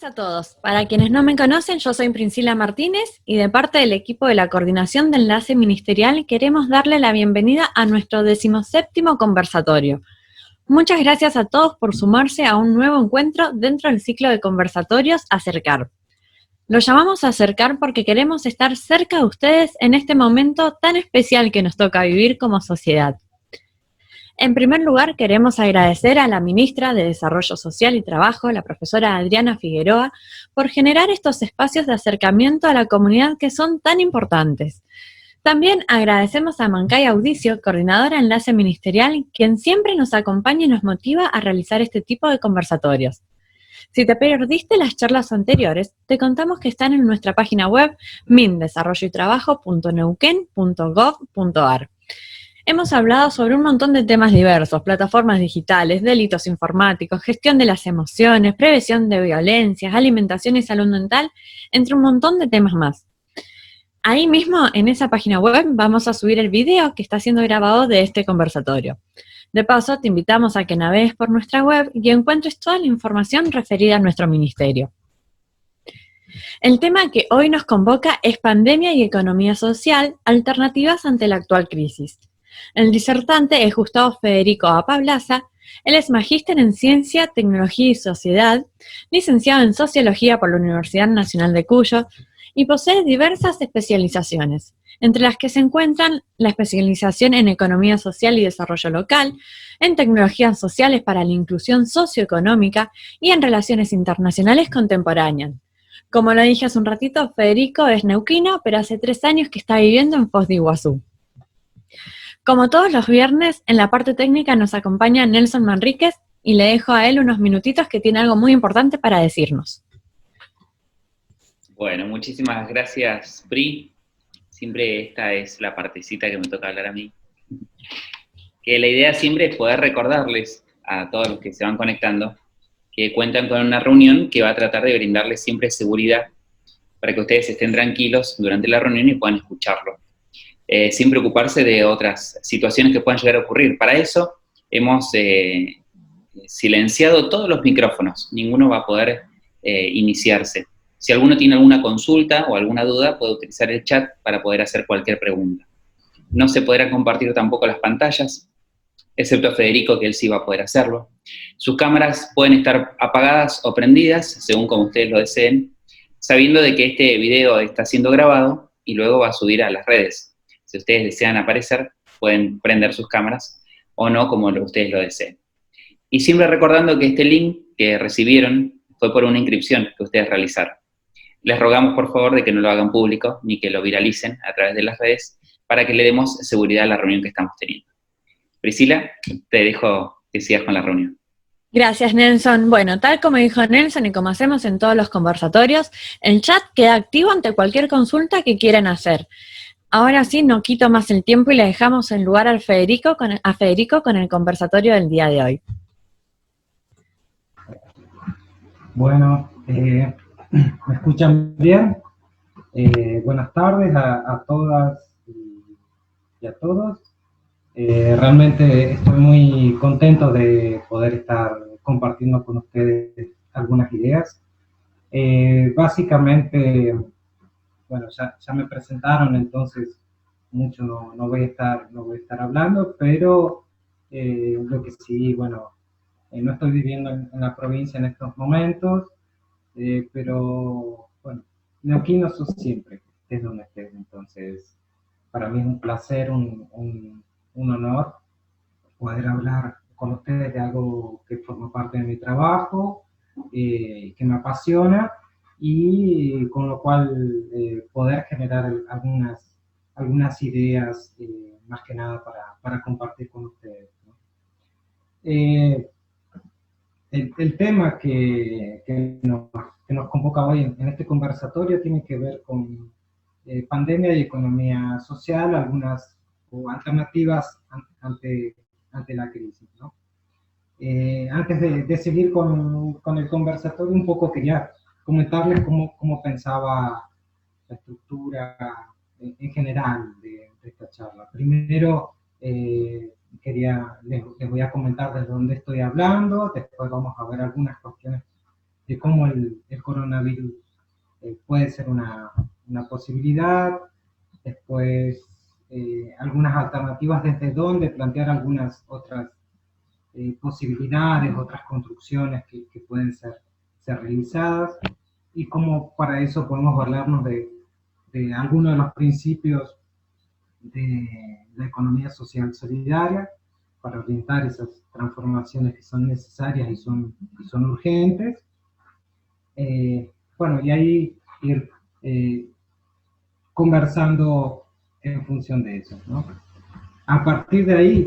a todos. Para quienes no me conocen, yo soy Priscila Martínez y de parte del equipo de la Coordinación de Enlace Ministerial queremos darle la bienvenida a nuestro 17º conversatorio. Muchas gracias a todos por sumarse a un nuevo encuentro dentro del ciclo de conversatorios Acercar. Lo llamamos Acercar porque queremos estar cerca de ustedes en este momento tan especial que nos toca vivir como sociedad. En primer lugar, queremos agradecer a la Ministra de Desarrollo Social y Trabajo, la profesora Adriana Figueroa, por generar estos espacios de acercamiento a la comunidad que son tan importantes. También agradecemos a Mancay Audicio, coordinadora de Enlace Ministerial, quien siempre nos acompaña y nos motiva a realizar este tipo de conversatorios. Si te perdiste las charlas anteriores, te contamos que están en nuestra página web mindesarrolloytrabajo.neuquén.gov.ar. Hemos hablado sobre un montón de temas diversos: plataformas digitales, delitos informáticos, gestión de las emociones, prevención de violencias, alimentación y salud mental, entre un montón de temas más. Ahí mismo, en esa página web, vamos a subir el video que está siendo grabado de este conversatorio. De paso, te invitamos a que navegues por nuestra web y encuentres toda la información referida a nuestro ministerio. El tema que hoy nos convoca es pandemia y economía social, alternativas ante la actual crisis. El disertante es Gustavo Federico Apablaza. Él es magíster en Ciencia, Tecnología y Sociedad, licenciado en Sociología por la Universidad Nacional de Cuyo y posee diversas especializaciones, entre las que se encuentran la especialización en Economía Social y Desarrollo Local, en Tecnologías Sociales para la Inclusión Socioeconómica y en Relaciones Internacionales Contemporáneas. Como lo dije hace un ratito, Federico es neuquino, pero hace 3 años que está viviendo en Foz de Iguazú. Como todos los viernes, en la parte técnica nos acompaña Nelson Manríquez y le dejo a él unos minutitos que tiene algo muy importante para decirnos. Bueno, muchísimas gracias, Pri. Siempre esta es la partecita que me toca hablar a mí. Que la idea siempre es poder recordarles a todos los que se van conectando que cuentan con una reunión que va a tratar de brindarles siempre seguridad para que ustedes estén tranquilos durante la reunión y puedan escucharlo. Sin preocuparse de otras situaciones que puedan llegar a ocurrir. Para eso hemos silenciado todos los micrófonos, ninguno va a poder iniciarse. Si alguno tiene alguna consulta o alguna duda, puede utilizar el chat para poder hacer cualquier pregunta. No se podrán compartir tampoco las pantallas, excepto a Federico, que él sí va a poder hacerlo. Sus cámaras pueden estar apagadas o prendidas, según como ustedes lo deseen, sabiendo de que este video está siendo grabado y luego va a subir a las redes. Si ustedes desean aparecer, pueden prender sus cámaras o no, como ustedes lo deseen. Y siempre recordando que este link que recibieron fue por una inscripción que ustedes realizaron. Les rogamos, por favor, de que no lo hagan público ni que lo viralicen a través de las redes para que le demos seguridad a la reunión que estamos teniendo. Priscila, te dejo que sigas con la reunión. Gracias, Nelson. Bueno, tal como dijo Nelson y como hacemos en todos los conversatorios, el chat queda activo ante cualquier consulta que quieran hacer. Ahora sí, no quito más el tiempo y le dejamos el lugar a Federico con el conversatorio del día de hoy. Bueno, ¿me escuchan bien? Buenas tardes a todas y a todos. Realmente estoy muy contento de poder estar compartiendo con ustedes algunas ideas. Básicamente, bueno, ya me presentaron, entonces mucho no voy a estar hablando, pero lo que sí, bueno, no estoy viviendo en la provincia en estos momentos, pero bueno, neuquinos sos siempre, estés donde estés. Entonces, para mí es un placer, un honor poder hablar con ustedes de algo que forma parte de mi trabajo, que me apasiona, y con lo cual poder generar algunas ideas, más que nada para compartir con ustedes, ¿no? El tema que nos convoca hoy en este conversatorio tiene que ver con pandemia y economía social, algunas alternativas ante la crisis, ¿no? Antes de seguir con el conversatorio, un poco quería comentarles cómo pensaba la estructura en general de esta charla. Primero, les voy a comentar desde dónde estoy hablando, después vamos a ver algunas cuestiones cómo el coronavirus puede ser una posibilidad, después algunas alternativas desde dónde plantear algunas otras posibilidades, otras construcciones que pueden ser realizadas, y cómo para eso podemos valernos de algunos de los principios de la economía social solidaria para orientar esas transformaciones que son necesarias y son urgentes. Bueno, y ahí ir conversando en función de eso, ¿no? A partir de ahí,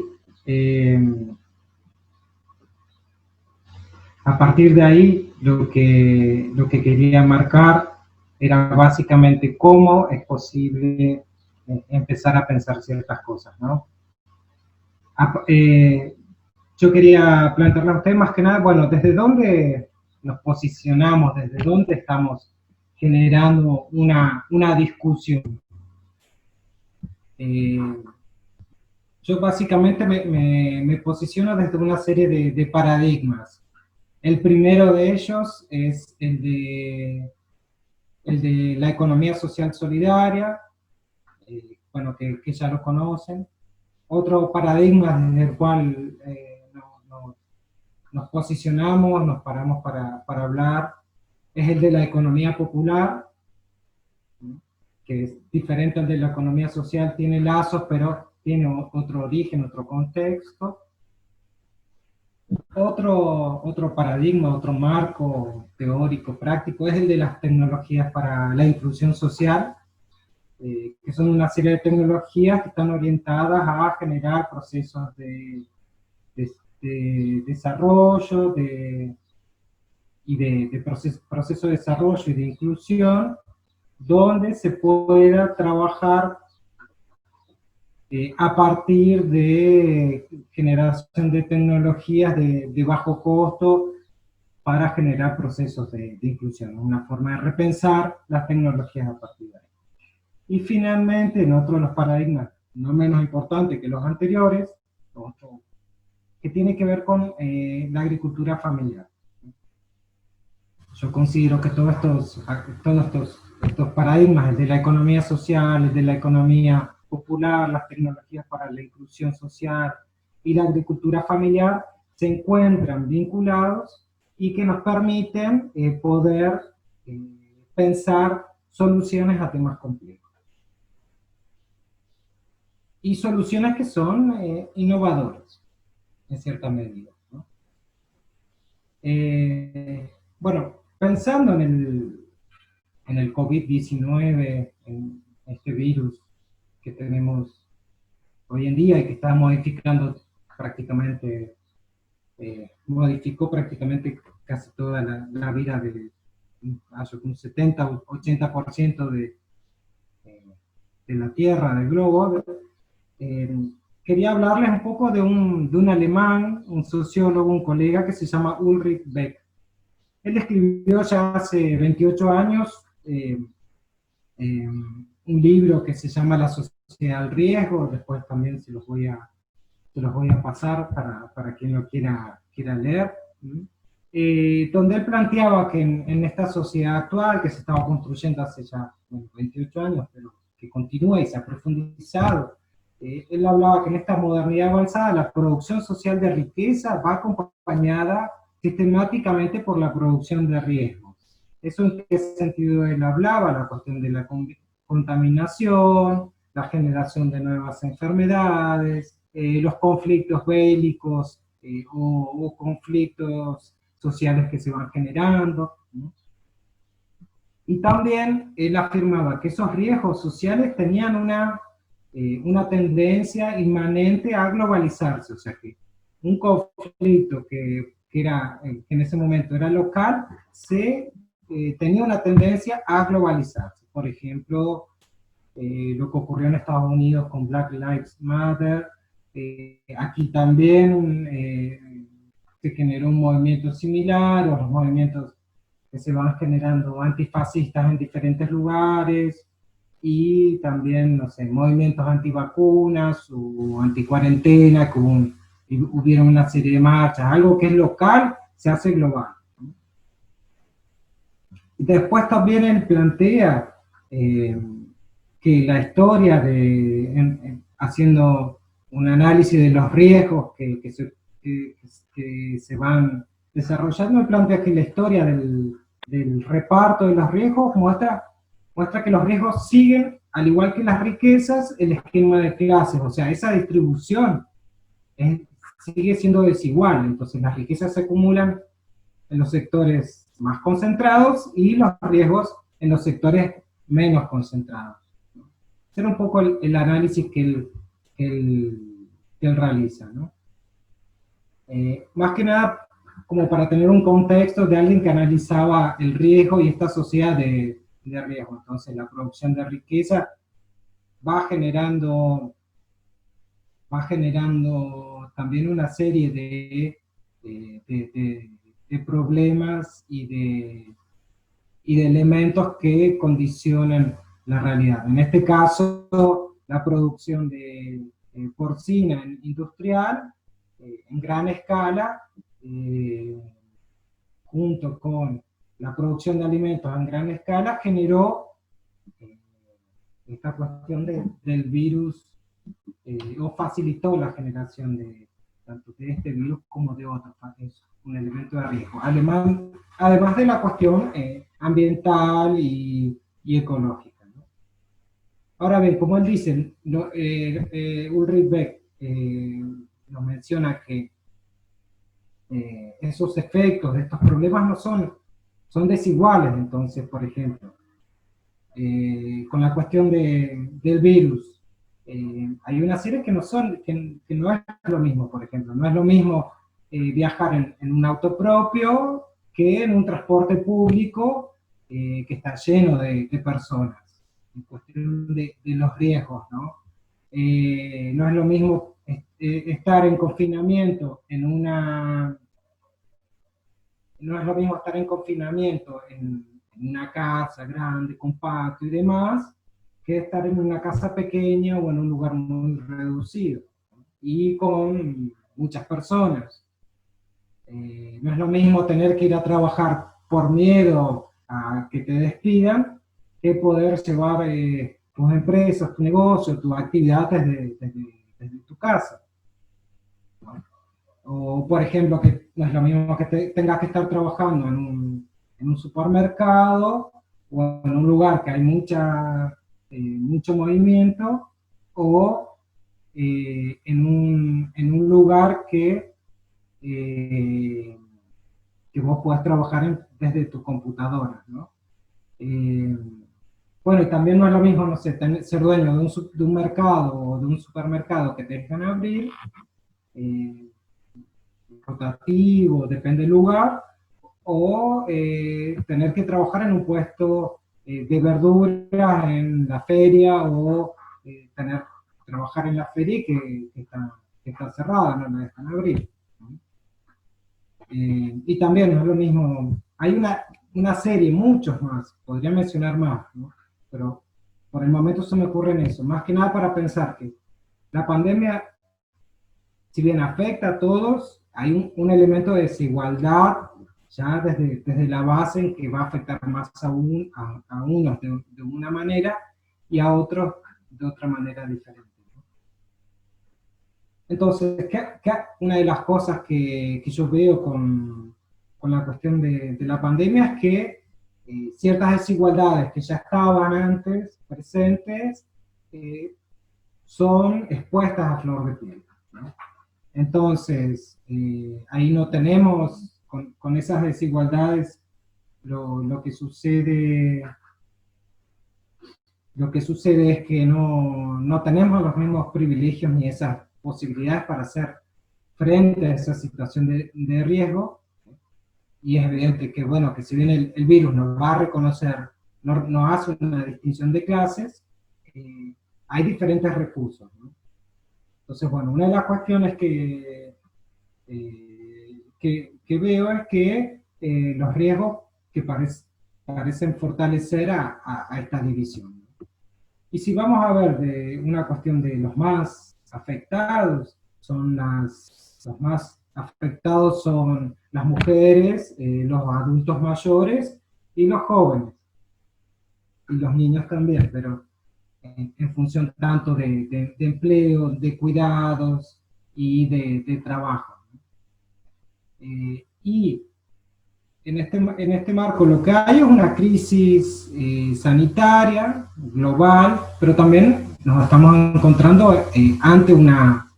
lo que quería marcar era básicamente cómo es posible empezar a pensar ciertas cosas, ¿no? Yo quería plantearle a usted más que nada, bueno, desde dónde nos posicionamos, desde dónde estamos generando una discusión. Yo básicamente me posiciono desde una serie de paradigmas. El primero de ellos es el de la economía social solidaria, bueno, que ya lo conocen. Otro paradigma desde el cual nos posicionamos, nos paramos para hablar, es el de la economía popular, que es diferente al de la economía social, tiene lazos, pero tiene otro origen, otro contexto. Otro paradigma, otro marco teórico, práctico, es el de las tecnologías para la inclusión social, que son una serie de tecnologías que están orientadas a generar procesos de desarrollo y de proceso de desarrollo y de inclusión, donde se pueda trabajar a partir de generación de tecnologías de bajo costo para generar procesos de inclusión, una forma de repensar las tecnologías a partir de ahí. Y finalmente, en otro de los paradigmas, no menos importante que los anteriores, que tiene que ver con la agricultura familiar. Yo considero que todos estos paradigmas, el de la economía social, el de la economía popular, las tecnologías para la inclusión social y la agricultura familiar, se encuentran vinculados y que nos permiten poder pensar soluciones a temas complejos. Y soluciones que son innovadoras, en cierta medida, ¿no? Bueno, pensando en el COVID-19, en este virus que tenemos hoy en día y que está modificando prácticamente, modificó prácticamente casi toda la vida de un 70-80% de la Tierra, del globo. Quería hablarles un poco de un alemán, un sociólogo, un colega que se llama Ulrich Beck. Él escribió ya hace 28 años un libro que se llama La sociedad al riesgo. Después también se los voy a pasar para quien lo quiera leer. Donde él planteaba que en esta sociedad actual, que se estaba construyendo hace ya 28 años, pero que continúa y se ha profundizado, él hablaba que en esta modernidad avanzada la producción social de riqueza va acompañada sistemáticamente por la producción de riesgos. ¿Eso en qué sentido él hablaba? La cuestión de la contaminación, la generación de nuevas enfermedades, los conflictos bélicos o conflictos sociales que se van generando, ¿no? Y también él afirmaba que esos riesgos sociales tenían una tendencia inmanente a globalizarse, o sea que un conflicto que en ese momento era local, tenía una tendencia a globalizarse. Por ejemplo, lo que ocurrió en Estados Unidos con Black Lives Matter, aquí también se generó un movimiento similar, o los movimientos que se van generando antifascistas en diferentes lugares, y también, no sé, movimientos antivacunas o anticuarentena, hubieron una serie de marchas. Algo que es local se hace global, ¿no? Después también él plantea que la historia haciendo un análisis de los riesgos que se van desarrollando, él plantea que la historia del reparto de los riesgos muestra que los riesgos siguen, al igual que las riquezas, el esquema de clases, o sea, esa distribución sigue siendo desigual, entonces las riquezas se acumulan en los sectores más concentrados y los riesgos en los sectores menos concentrados. Ese era un poco el análisis que él realiza, ¿no? Más que nada, como para tener un contexto de alguien que analizaba el riesgo y esta sociedad de riesgo. Entonces, la producción de riqueza va generando también una serie de problemas y de elementos que condicionan la realidad. En este caso, la producción de porcina industrial en gran escala, junto con la producción de alimentos en gran escala, generó esta cuestión del virus, o facilitó la generación tanto de este virus como de otros. Es un elemento de riesgo. Además de la cuestión ambiental y ecológica, ¿no? Ahora bien, como él dice, Ulrich Beck nos menciona que esos efectos de estos problemas no son desiguales. Entonces, por ejemplo, con la cuestión del virus, hay una serie que no es lo mismo. Por ejemplo, no es lo mismo viajar en un auto propio que en un transporte público que está lleno de personas, en cuestión de los riesgos, ¿no? No es lo mismo estar en confinamiento no es lo mismo estar en confinamiento en una casa grande, compacto y demás, que estar en una casa pequeña o en un lugar muy reducido y con muchas personas. No es lo mismo tener que ir a trabajar por miedo a que te despidan que poder llevar tus empresas, tu negocio, tu actividad desde tu casa. O, por ejemplo, que no es lo mismo que tengas que estar trabajando en un supermercado o en un lugar que hay mucho movimiento, o en un lugar que vos podés trabajar desde tu computadora, ¿no? Bueno, y también no es lo mismo, no sé, ser dueño de un mercado o de un supermercado que te dejan abrir, rotativo, depende del lugar, o tener que trabajar en un puesto de verduras en la feria, o trabajar en la feria que está cerrada, no la dejan abrir. Y también no es lo mismo, hay una serie, muchos más, podría mencionar más, ¿no? Pero por el momento se me ocurre en eso, más que nada para pensar que la pandemia, si bien afecta a todos, hay un elemento de desigualdad ya desde la base, en que va a afectar más a unos de una manera y a otros de otra manera diferente, ¿no? Entonces, una de las cosas que yo veo con la cuestión de la pandemia es que ciertas desigualdades que ya estaban antes presentes son expuestas a flor de piel, ¿no? Entonces, ahí no tenemos, con esas desigualdades, lo que sucede es que no tenemos los mismos privilegios ni esas posibilidades para hacer frente a esa situación de riesgo, y es evidente que, bueno, que si bien el virus nos va a reconocer, no hace una distinción de clases, hay diferentes recursos, ¿no? Entonces, bueno, una de las cuestiones que veo es que los riesgos que parecen fortalecer a esta división. Y si vamos a ver de una cuestión de los más afectados, los más afectados son las mujeres, los adultos mayores y los jóvenes, y los niños también, pero en función tanto de empleo, de cuidados y de trabajo. Y en este marco lo que hay es una crisis sanitaria, global, pero también nos estamos encontrando ante una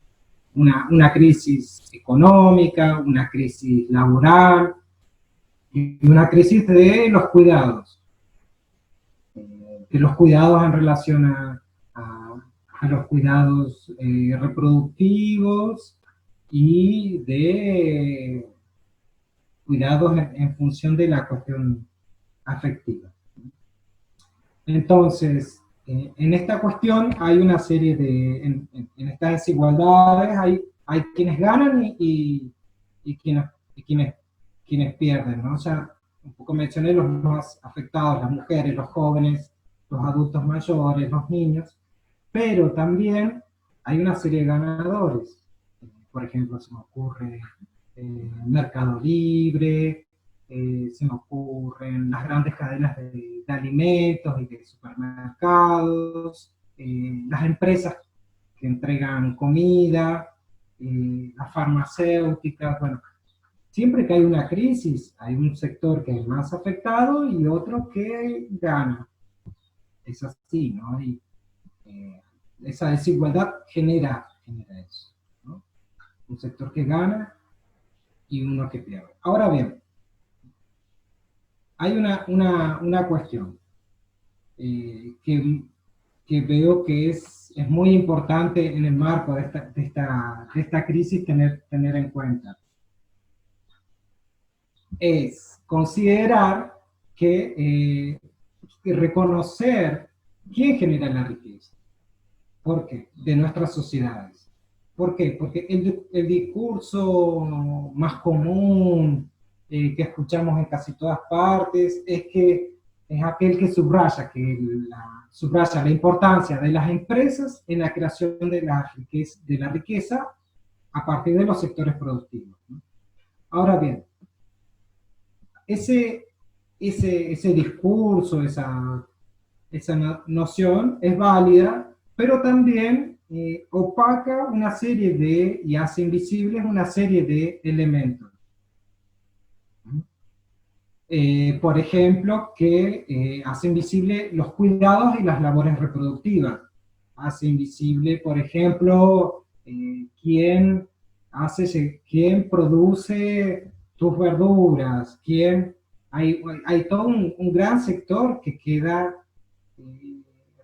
crisis económica, una crisis laboral y una crisis de los cuidados en relación a los cuidados reproductivos y de cuidados en función de la cuestión afectiva. Entonces, en esta cuestión hay una serie en estas desigualdades hay quienes ganan y quienes pierden, ¿no? O sea, un poco mencioné los más afectados, las mujeres, los jóvenes, los adultos mayores, los niños, pero también hay una serie de ganadores. Por ejemplo, se me ocurre Mercado Libre, se me ocurren las grandes cadenas de alimentos y de supermercados, las empresas que entregan comida, las farmacéuticas, bueno, siempre que hay una crisis, hay un sector que es más afectado y otro que gana. Es así, ¿no? Y esa desigualdad genera eso, ¿no? Un sector que gana y uno que pierde. Ahora bien, hay una cuestión que veo que es muy importante en el marco de esta crisis tener en cuenta. Es considerar que reconocer quién genera la riqueza. ¿Por qué? De nuestras sociedades. ¿Por qué? Porque el discurso más común que escuchamos en casi todas partes es aquel que subraya la importancia de las empresas en la creación de la riqueza a partir de los sectores productivos, ¿no? Ahora bien, ese discurso, esa noción es válida, pero también opaca y hace invisibles una serie de elementos. Por ejemplo, que hace invisible los cuidados y las labores reproductivas. Hace invisible, por ejemplo, quién produce tus verduras, hay todo un gran sector que queda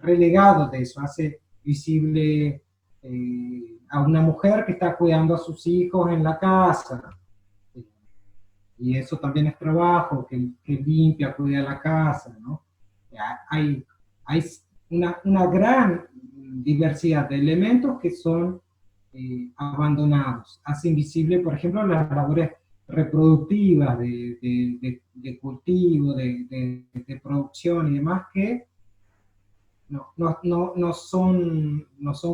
relegado de eso, hace visible a una mujer que está cuidando a sus hijos en la casa, y eso también es trabajo, que limpia, cuida la casa, ¿no? Hay una gran diversidad de elementos que son abandonados. Hace invisible, por ejemplo, las labores reproductivas de cultivo, de producción y demás que no son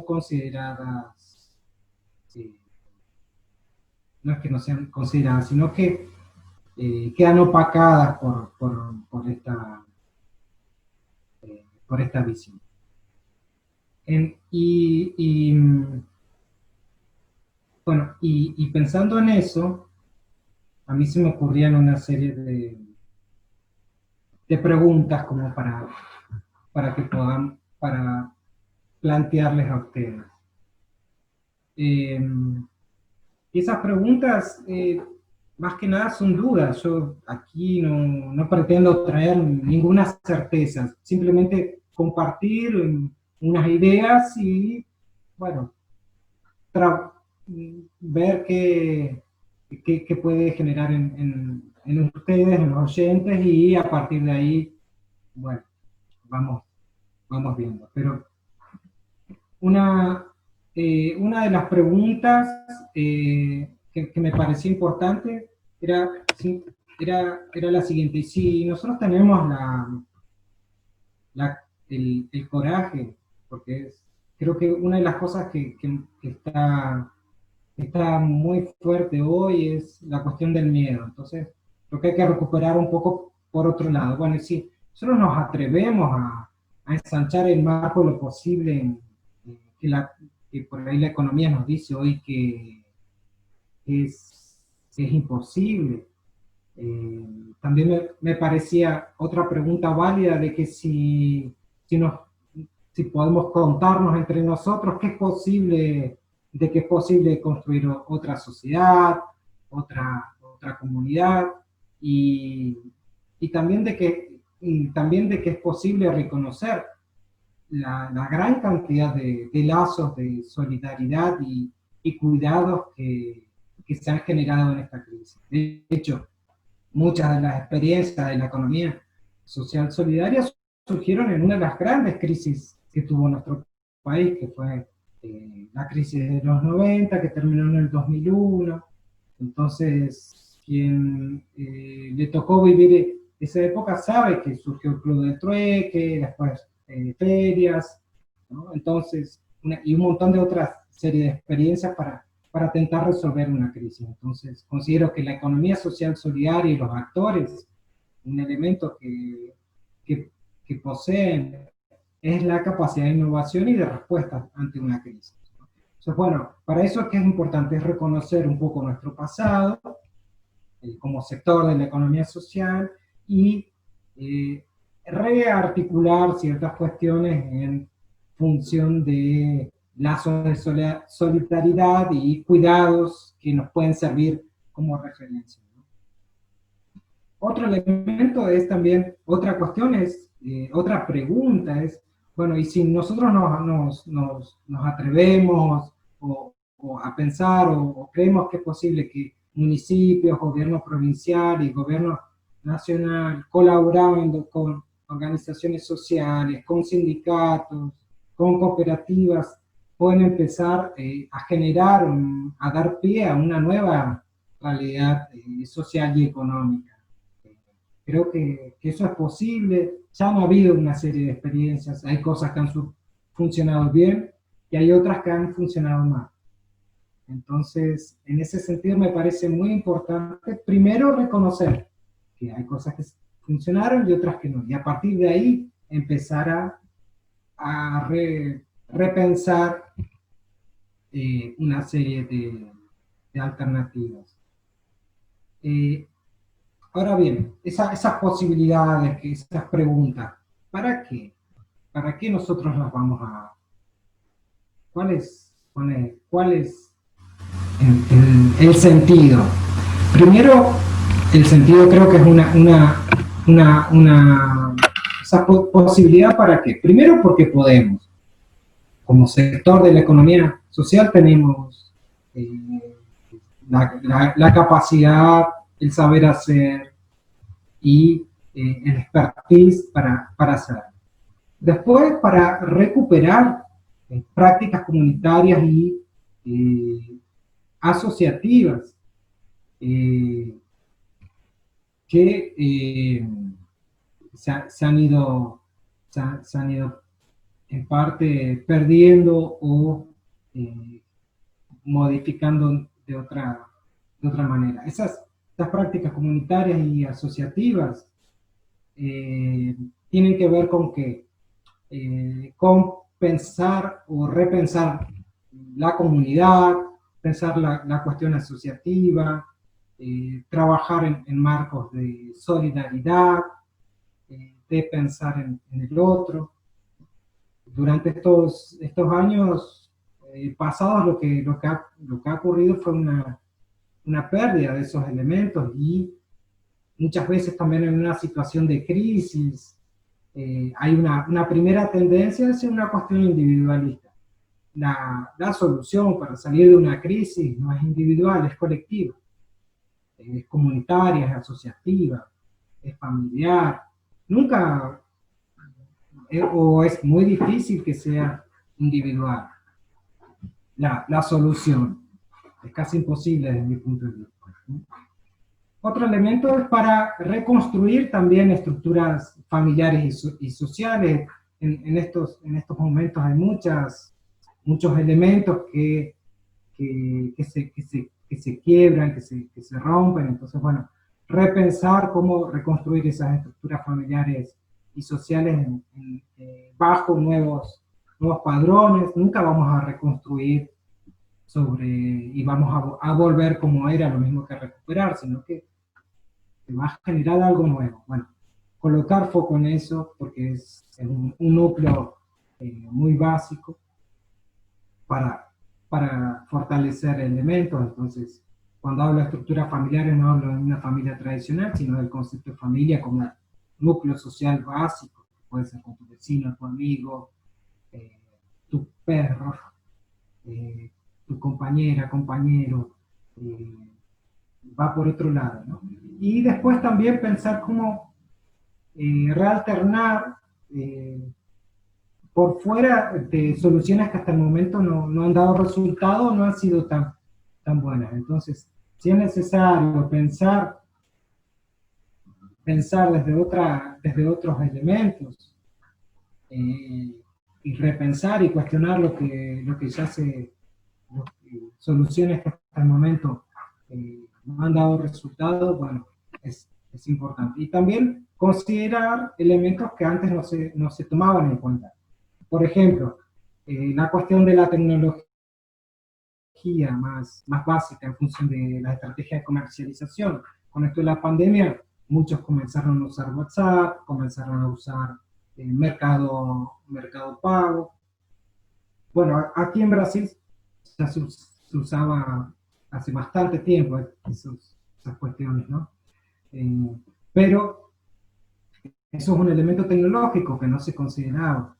consideradas, no es que no sean consideradas, sino que quedan opacadas por esta visión. Bueno, y pensando en eso, a mí se me ocurrían una serie de preguntas como para plantearles a ustedes. Y esas preguntas, más que nada, son dudas. Yo aquí no pretendo traer ninguna certeza, simplemente compartir unas ideas y, bueno, ver qué puede generar en ustedes, en los oyentes, y a partir de ahí, bueno, vamos viendo. Pero una de las preguntas que me parecía importante era la siguiente: y si nosotros tenemos el coraje, porque creo que una de las cosas que está muy fuerte hoy es la cuestión del miedo. Entonces, creo que hay que recuperar un poco por otro lado, bueno, si nosotros nos atrevemos a ensanchar el marco de lo posible, que por ahí la economía nos dice hoy que es imposible. También me parecía otra pregunta válida de que si podemos contarnos entre nosotros que es posible, de que es posible construir otra sociedad, otra comunidad, y también de que es posible reconocer la gran cantidad de lazos de solidaridad y cuidados que se han generado en esta crisis. De hecho, muchas de las experiencias de la economía social solidaria surgieron en una de las grandes crisis que tuvo nuestro país, que fue la crisis de los 90, que terminó en el 2001. Entonces, quien le tocó vivir esa época sabe que surgió el Club de Trueque, después ferias, ¿no? Entonces, y un montón de otras serie de experiencias para intentar resolver una crisis. Entonces, considero que la economía social solidaria y los actores, un elemento que poseen es la capacidad de innovación y de respuesta ante una crisis. Entonces, bueno, para eso es que es importante reconocer un poco nuestro pasado como sector de la economía social y rearticular ciertas cuestiones en función de lazos de solidaridad y cuidados que nos pueden servir como referencia, ¿no? Otro elemento es también, otra cuestión es, otra pregunta es, bueno, y si nosotros nos atrevemos o a pensar o creemos que es posible que municipios, gobierno provincial y gobierno nacional colaborando con organizaciones sociales, con sindicatos, con cooperativas, pueden empezar a generar, a dar pie a una nueva realidad social y económica. Creo que eso es posible, ya han habido una serie de experiencias, hay cosas que han funcionado bien y hay otras que han funcionado mal. Entonces, en ese sentido me parece muy importante, primero reconocer que hay cosas que funcionaron y otras que no, y a partir de ahí empezar a repensar una serie de alternativas. Ahora bien, esas posibilidades, esas preguntas, ¿para qué? ¿Para qué nosotros las vamos a... ¿Cuál es el sentido? Primero, el sentido creo que es esa posibilidad. ¿Para qué? Primero porque podemos. Como sector de la economía social tenemos la capacidad, el saber hacer y el expertise para hacerlo. Después, para recuperar prácticas comunitarias y asociativas que se han ido en parte perdiendo o modificando de otra manera. Esas prácticas comunitarias y asociativas tienen que ver con que con pensar o repensar la comunidad, pensar la cuestión asociativa, trabajar en marcos de solidaridad, de pensar en el otro. Durante estos años pasados lo que ha ocurrido fue una pérdida de esos elementos y muchas veces también en una situación de crisis hay una primera tendencia hacia una cuestión individualista. La solución para salir de una crisis no es individual, es colectiva, es comunitaria, es asociativa, es familiar. Nunca, o es muy difícil que sea individual la solución. Es casi imposible desde mi punto de vista. Otro elemento es para reconstruir también estructuras familiares y sociales. En estos momentos hay muchos elementos que se quiebran, que se rompen. Entonces, bueno, repensar cómo reconstruir esas estructuras familiares y sociales bajo nuevos padrones. Nunca vamos a reconstruir y vamos a volver como era, lo mismo que recuperar, sino que va a generar algo nuevo. Bueno, colocar foco en eso, porque es un núcleo muy básico para fortalecer elementos. Entonces, cuando hablo de estructuras familiares, no hablo de una familia tradicional, sino del concepto de familia como núcleo social básico, que puede ser con tu vecino, tu amigo, tu perro, tu compañera, compañero, va por otro lado, ¿no? Y después también pensar cómo realternar por fuera de soluciones que hasta el momento no han dado resultado, no han sido tan buenas. Entonces, si es necesario pensar desde otros elementos y repensar y cuestionar lo que ya soluciones que hasta el momento no han dado resultado, bueno, es importante. Y también considerar elementos que antes no se tomaban en cuenta. Por ejemplo, la cuestión de la tecnología más básica en función de la estrategia de comercialización. Con esto de la pandemia, muchos comenzaron a usar WhatsApp, comenzaron a usar mercado pago. Bueno, aquí en Brasil ya se usaba hace bastante tiempo esas cuestiones, ¿no? Pero eso es un elemento tecnológico que no se consideraba,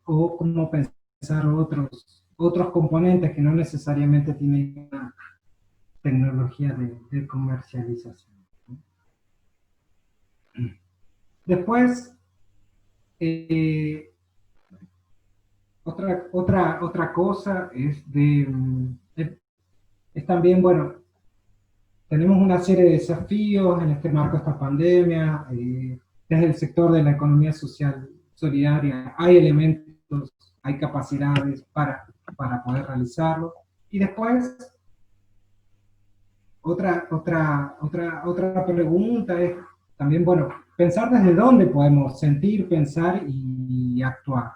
o cómo pensar otros componentes que no necesariamente tienen una tecnología de comercialización. Después, otra cosa es también, bueno, tenemos una serie de desafíos en este marco de esta pandemia, desde el sector de la economía social solidaria hay elementos, hay capacidades para poder realizarlo. Y después, otra pregunta es también, bueno, pensar desde dónde podemos sentir, pensar y actuar.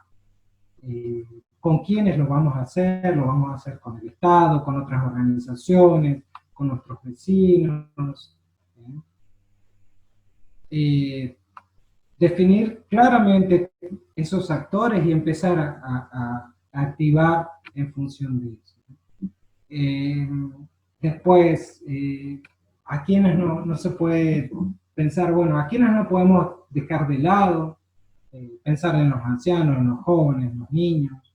¿Con quiénes lo vamos a hacer? Lo vamos a hacer con el Estado, con otras organizaciones, con nuestros vecinos. Definir claramente esos actores y empezar a activar en función de eso. Después, a quienes no se puede pensar, bueno, a quienes no podemos dejar de lado, pensar en los ancianos, en los jóvenes, en los niños,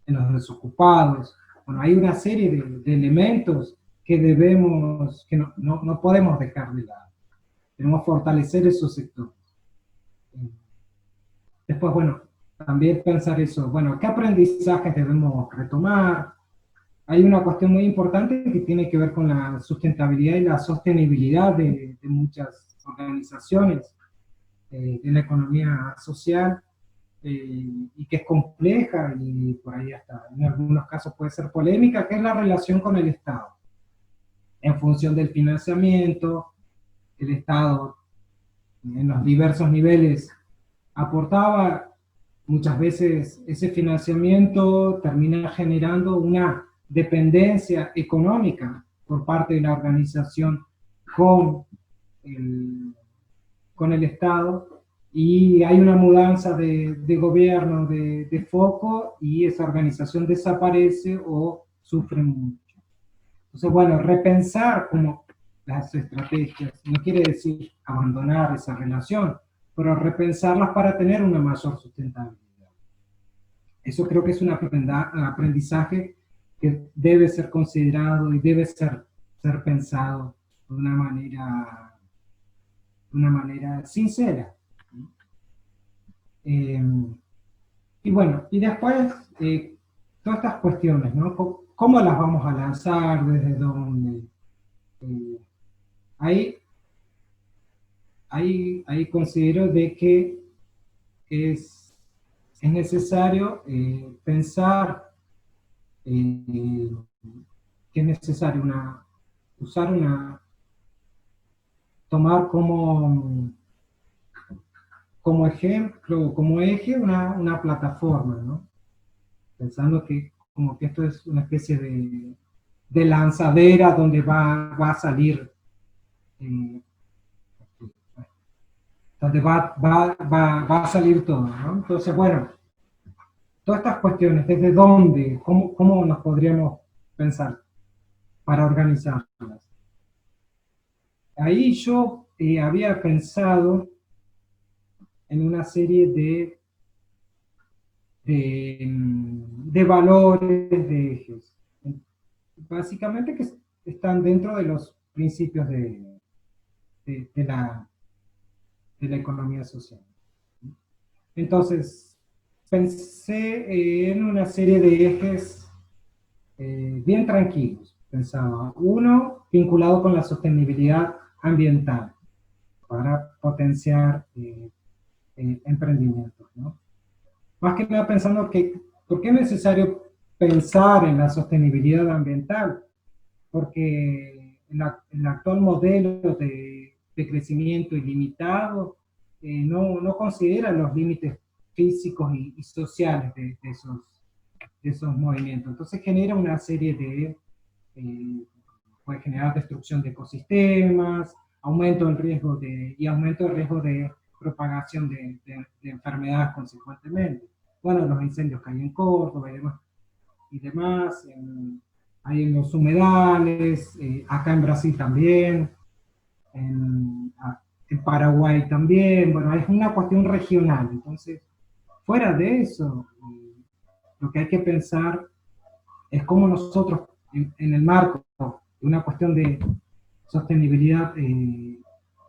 en los desocupados. Bueno, hay una serie de elementos que no podemos dejar de lado. Tenemos que fortalecer esos sectores. Después, bueno, también pensar eso, bueno, ¿qué aprendizajes debemos retomar? Hay una cuestión muy importante que tiene que ver con la sustentabilidad y la sostenibilidad de muchas organizaciones de la economía social, y que es compleja y por ahí hasta en algunos casos puede ser polémica, que es la relación con el Estado. En función del financiamiento, el Estado en los diversos niveles aportaba, muchas veces ese financiamiento termina generando una dependencia económica por parte de la organización con el Estado, y hay una mudanza de gobierno, de foco, y esa organización desaparece o sufre mucho. Entonces, bueno, repensar como las estrategias, no quiere decir abandonar esa relación, pero repensarlas para tener una mayor sustentabilidad. Eso creo que es un aprendizaje que debe ser considerado y debe ser pensado de una manera sincera. Y bueno, y después, todas estas cuestiones, ¿no? ¿Cómo las vamos a lanzar? ¿Desde dónde? Ahí considero de que es necesario pensar que es necesario usar tomar como ejemplo, como eje una plataforma, ¿no? Pensando que como que esto es una especie de lanzadera donde va a salir, eh, donde va a salir todo, ¿no? Entonces, bueno, todas estas cuestiones, ¿desde dónde? ¿Cómo nos podríamos pensar para organizarlas? Ahí yo había pensado en una serie de valores, de ejes, básicamente que están dentro de los principios de la economía social. Entonces, pensé en una serie de ejes bien tranquilos. Pensaba, uno, vinculado con la sostenibilidad ambiental, para potenciar emprendimientos, ¿no? Más que nada pensando que, ¿por qué es necesario pensar en la sostenibilidad ambiental? Porque el actual modelo de crecimiento ilimitado no considera los límites físicos y sociales de esos movimientos. Entonces genera una serie puede generar destrucción de ecosistemas, aumento del riesgo y aumento del riesgo de propagación de enfermedades consecuentemente. Bueno, los incendios que hay en Córdoba y demás, hay en los humedales, acá en Brasil también, en Paraguay también, bueno, es una cuestión regional. Entonces, fuera de eso, lo que hay que pensar es cómo nosotros, en el marco de una cuestión de sostenibilidad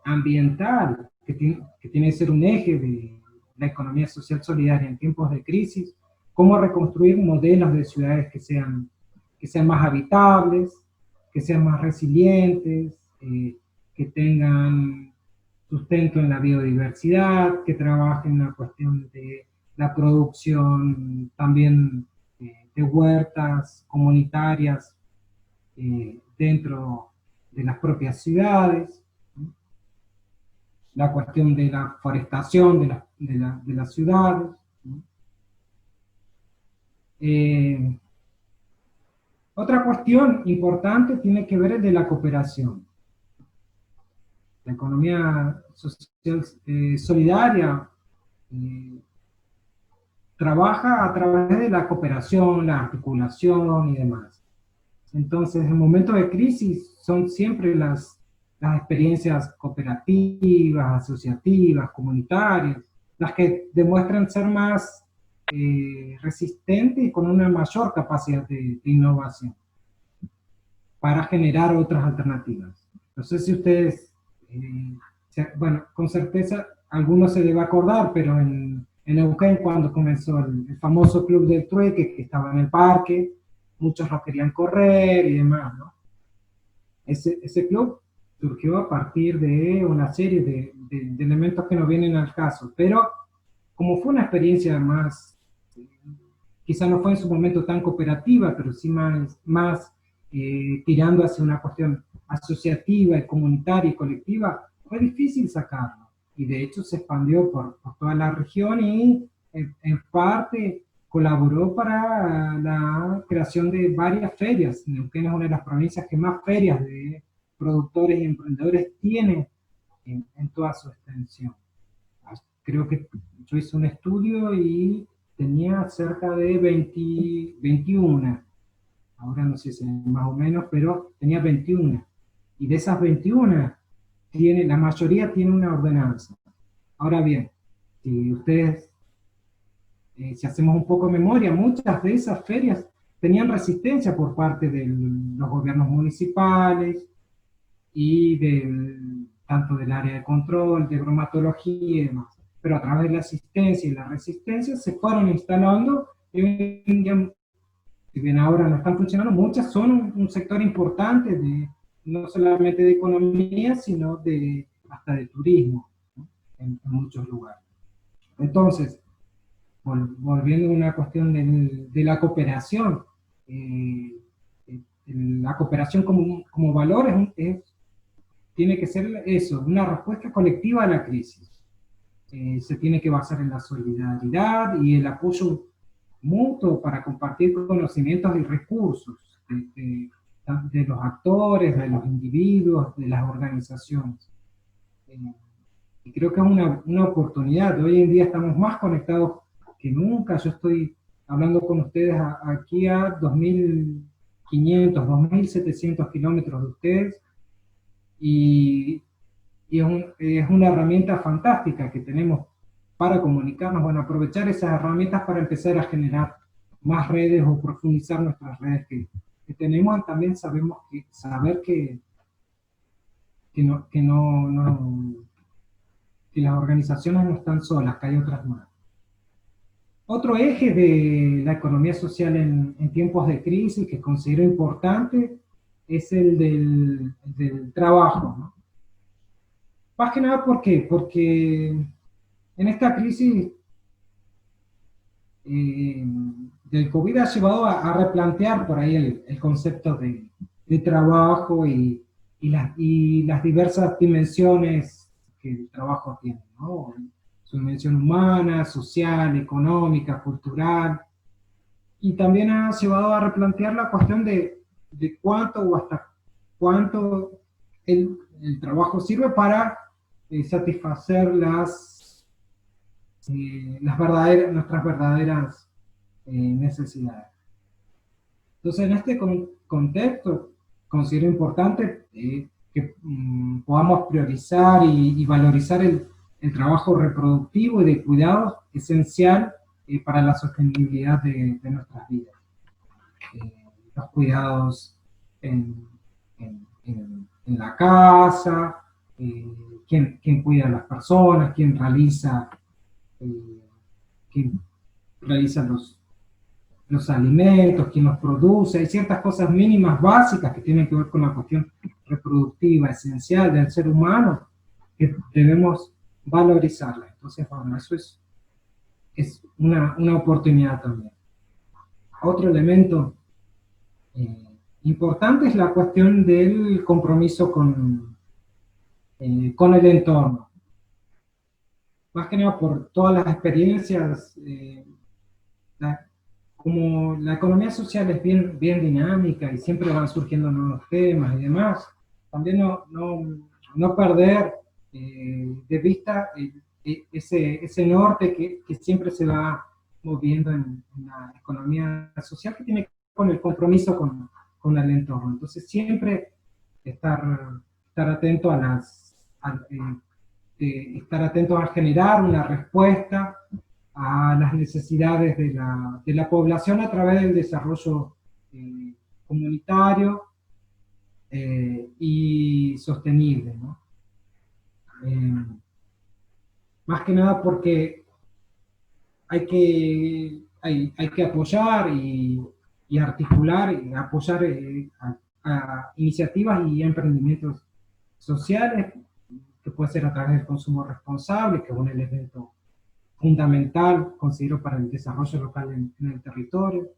ambiental, que tiene que ser un eje de la economía social solidaria en tiempos de crisis, cómo reconstruir modelos de ciudades que sean más habitables, que sean más resilientes, que tengan sustento en la biodiversidad, que trabajen en la cuestión de la producción también de huertas comunitarias dentro de las propias ciudades, ¿no? La cuestión de la forestación de las ciudades, ¿no? Otra cuestión importante tiene que ver el de la cooperación. La economía social solidaria trabaja a través de la cooperación, la articulación y demás. Entonces, en momentos de crisis son siempre las experiencias cooperativas, asociativas, comunitarias, las que demuestran ser más resistentes y con una mayor capacidad de innovación para generar otras alternativas. No sé si ustedes, bueno, con certeza algunos se debe acordar, pero en Neuquén, cuando comenzó el famoso Club del Trueque, que estaba en el parque, muchos no querían correr y demás, ¿no? Ese club surgió a partir de una serie de elementos que no vienen al caso, pero como fue una experiencia más, quizá no fue en su momento tan cooperativa, pero sí más tirando hacia una cuestión asociativa, y comunitaria y colectiva, fue difícil sacarlo. Y de hecho se expandió por toda la región y en parte colaboró para la creación de varias ferias. Neuquén es una de las provincias que más ferias de productores y emprendedores tiene en toda su extensión. Creo que yo hice un estudio y tenía cerca de 21. Ahora no sé si más o menos, pero tenía 21. Y de esas 21, la mayoría tiene una ordenanza. Ahora bien, si ustedes, si hacemos un poco de memoria, muchas de esas ferias tenían resistencia por parte de los gobiernos municipales y tanto del área de control, de bromatología y demás. Pero a través de la asistencia y la resistencia se fueron instalando y si bien ahora no están funcionando, muchas son un sector importante no solamente de economía, sino hasta de turismo, ¿no? En muchos lugares. Entonces, volviendo a una cuestión de la cooperación, la cooperación como valor es tiene que ser eso, una respuesta colectiva a la crisis. Se tiene que basar en la solidaridad y el apoyo mutuo para compartir conocimientos y recursos de los actores, de los individuos, de las organizaciones. Y creo que es una oportunidad. Hoy en día estamos más conectados que nunca. Yo estoy hablando con ustedes aquí a 2.500, 2.700 kilómetros de ustedes, y es una herramienta fantástica que tenemos para comunicarnos. Bueno, aprovechar esas herramientas para empezar a generar más redes o profundizar nuestras redes que tenemos. Y también saber que las organizaciones no están solas, que hay otras más. Otro eje de la economía social en tiempos de crisis que considero importante es el del trabajo, ¿no? Más que nada, ¿por qué? Porque en esta crisis del COVID ha llevado a replantear por ahí el concepto de trabajo y las diversas dimensiones que el trabajo tiene, ¿no? Su dimensión humana, social, económica, cultural, y también ha llevado a replantear la cuestión de cuánto o hasta cuánto el trabajo sirve para satisfacer nuestras verdaderas necesidades. Entonces, en este contexto, considero importante que podamos priorizar y valorizar el trabajo reproductivo y de cuidados esencial para la sostenibilidad de nuestras vidas. Los cuidados en la casa, quién cuida a las personas, quién realiza los alimentos, quién los produce. Hay ciertas cosas mínimas básicas que tienen que ver con la cuestión reproductiva esencial del ser humano que debemos valorizarla. Entonces, bueno, eso es una oportunidad también. Otro elemento importante es la cuestión del compromiso con el entorno. Más que nada por todas las experiencias, como la economía social es bien dinámica y siempre van surgiendo nuevos temas y demás, también no perder de vista ese norte que siempre se va moviendo en la economía social, que tiene que ver con el compromiso con el entorno. Entonces siempre estar atento estar atentos a generar una respuesta a las necesidades de la población a través del desarrollo comunitario y sostenible, ¿no? Más que nada porque hay que apoyar y articular y apoyar a iniciativas y emprendimientos sociales, que puede ser a través del consumo responsable, que es un elemento fundamental, considero, para el desarrollo local en el territorio.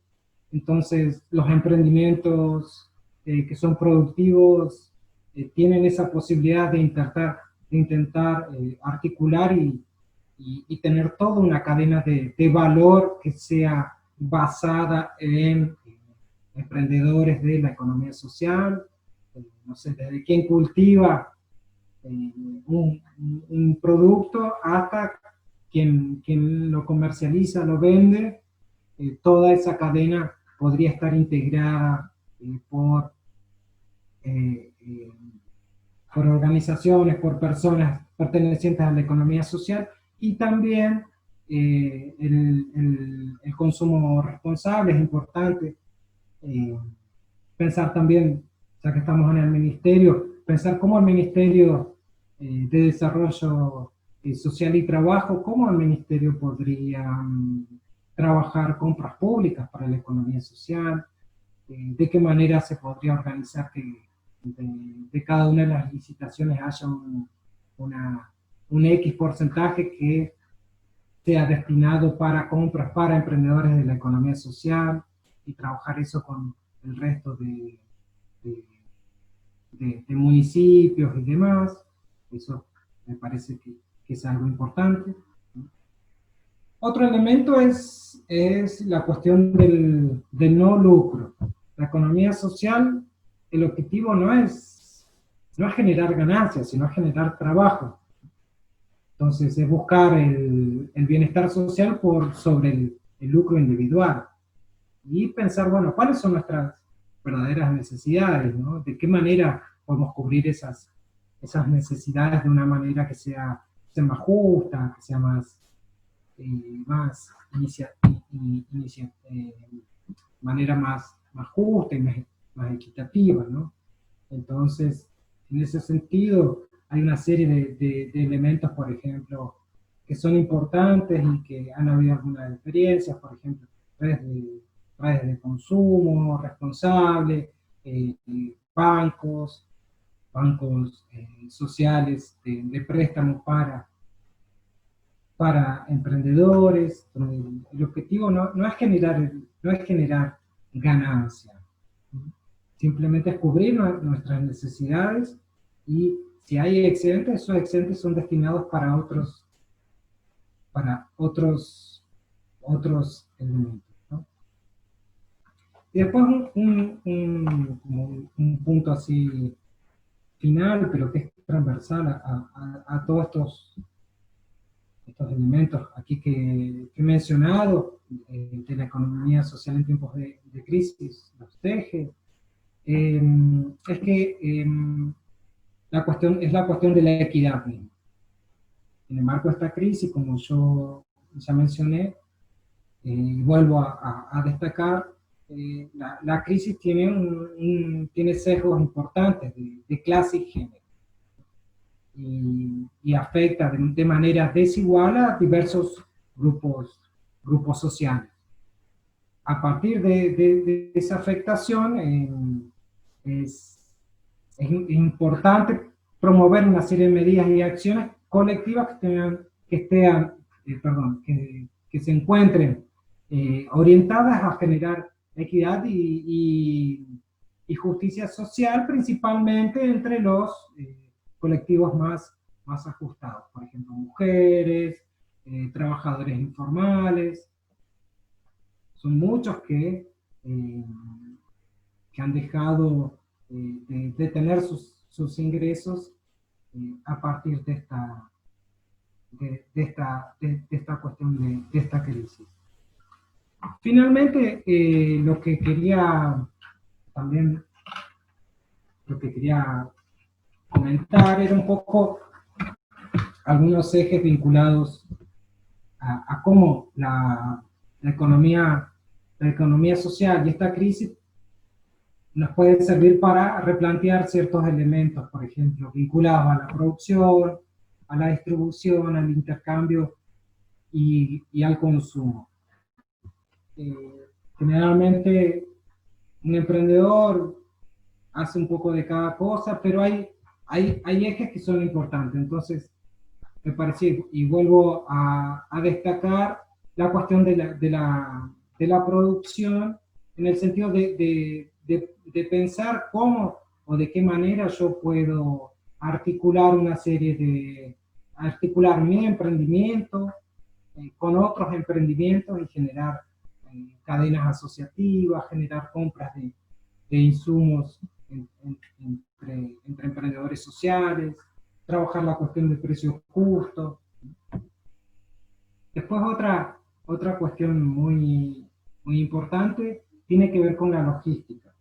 Entonces, los emprendimientos que son productivos tienen esa posibilidad de intentar articular y tener toda una cadena de valor que sea basada en emprendedores de la economía social, no sé, desde quien cultiva un producto hasta quien lo comercializa, lo vende. Toda esa cadena podría estar integrada por organizaciones, por personas pertenecientes a la economía social, y también el consumo responsable es importante. Pensar también, ya que estamos en el ministerio, pensar cómo el Ministerio de Desarrollo Social y Trabajo, cómo el Ministerio podría trabajar compras públicas para la economía social, de qué manera se podría organizar que de cada una de las licitaciones haya un X porcentaje que sea destinado para compras para emprendedores de la economía social, y trabajar eso con el resto de municipios y demás. Eso me parece que es algo importante. Otro elemento es la cuestión del no lucro. La economía social, el objetivo no es generar ganancias, sino generar trabajo. Entonces es buscar el bienestar social sobre el lucro individual. Y pensar, bueno, ¿cuáles son nuestras verdaderas necesidades, ¿no? ¿De qué manera podemos cubrir esas necesidades de una manera que sea más justa, que sea manera más justa y más equitativa, ¿no? Entonces, en ese sentido, hay una serie de elementos, por ejemplo, que son importantes y que han habido algunas experiencias, por ejemplo, redes de consumo responsable, bancos sociales de préstamos para emprendedores. El objetivo no es generar ganancia, simplemente es cubrir nuestras necesidades, y si hay excedentes, esos excedentes son destinados para otros elementos, ¿no? Y después un punto así final, pero que es transversal a todos estos elementos aquí que he mencionado, de la economía social en tiempos de crisis, los teje, es que es la cuestión de la equidad misma. En el marco de esta crisis, como yo ya mencioné, y vuelvo a destacar, la crisis tiene sesgos importantes de clase y género, y afecta de manera desigual a diversos grupos sociales. A partir de esa afectación, es importante promover una serie de medidas y acciones colectivas que se encuentren orientadas a generar equidad y justicia social, principalmente entre los colectivos más ajustados, por ejemplo, mujeres, trabajadores informales. Son muchos que han dejado de tener sus ingresos a partir de esta cuestión de esta crisis. Finalmente, lo que quería comentar era un poco algunos ejes vinculados a cómo la economía social y esta crisis nos puede servir para replantear ciertos elementos, por ejemplo, vinculados a la producción, a la distribución, al intercambio y al consumo. Generalmente un emprendedor hace un poco de cada cosa, pero hay ejes que son importantes. Entonces, me parece, y vuelvo a destacar la cuestión de la producción, en el sentido de pensar cómo o de qué manera yo puedo articular articular mi emprendimiento con otros emprendimientos y generar cadenas asociativas, generar compras de insumos entre emprendedores sociales, trabajar la cuestión de precios justos. Después otra cuestión muy importante tiene que ver con la logística,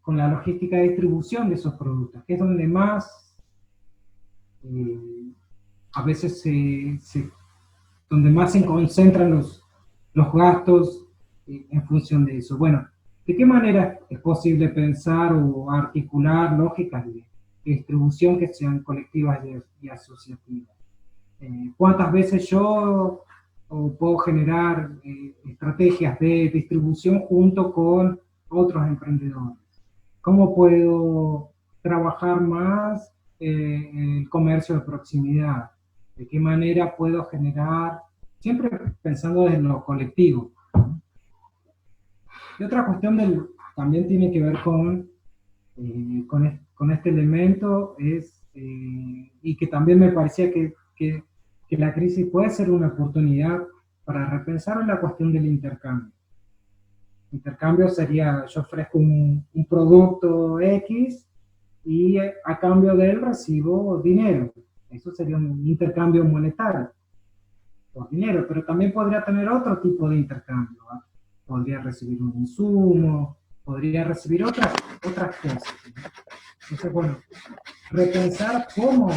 con la logística de distribución de esos productos, que es donde más a veces donde más se concentran los gastos en función de eso. Bueno, ¿de qué manera es posible pensar o articular lógicas de distribución que sean colectivas y asociativas? ¿Cuántas veces yo puedo generar estrategias de distribución junto con otros emprendedores? ¿Cómo puedo trabajar más el comercio de proximidad? ¿De qué manera puedo generar, siempre pensando en lo colectivo? Y otra cuestión también tiene que ver con con este elemento y que también me parecía que la crisis puede ser una oportunidad para repensar la cuestión del intercambio. Intercambio sería, yo ofrezco un producto X y a cambio de él recibo dinero. Eso sería un intercambio monetario por dinero, pero también podría tener otro tipo de intercambio, ¿no? Podría recibir un insumo, podría recibir otras cosas, ¿no? Entonces, bueno, repensar cómo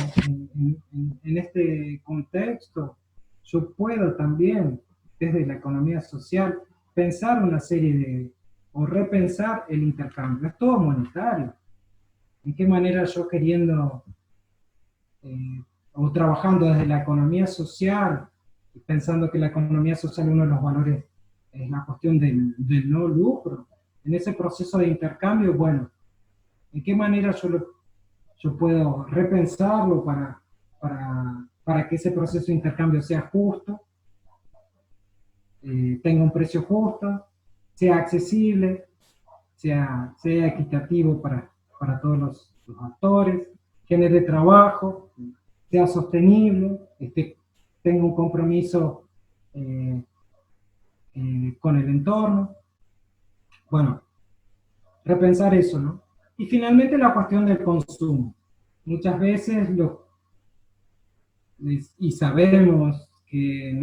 en este contexto yo puedo también, desde la economía social, pensar una serie o repensar el intercambio. Es todo monetario. ¿En qué manera yo queriendo eh, o trabajando desde la economía social, pensando que la economía social, uno de los valores es la cuestión del no lucro? En ese proceso de intercambio, bueno, ¿en qué manera yo puedo repensarlo para que ese proceso de intercambio sea justo, tenga un precio justo, sea accesible, sea equitativo para todos los actores, genere trabajo, sea sostenible, tenga un compromiso eh, con el entorno? Bueno, repensar eso, ¿no? Y finalmente la cuestión del consumo. Muchas veces y sabemos que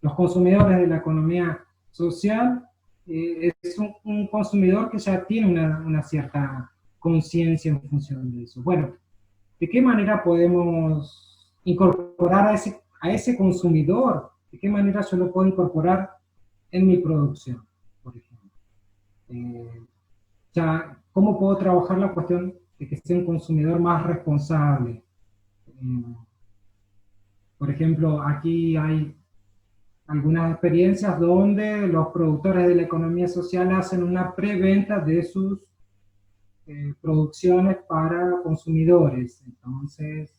los consumidores de la economía social es un consumidor que ya tiene una cierta conciencia en función de eso. Bueno, ¿de qué manera podemos incorporar a ese consumidor? ¿De qué manera yo lo puedo incorporar en mi producción, por ejemplo? ¿Cómo puedo trabajar la cuestión de que sea un consumidor más responsable? Por ejemplo, aquí hay algunas experiencias donde los productores de la economía social hacen una preventa de sus producciones para consumidores. Entonces,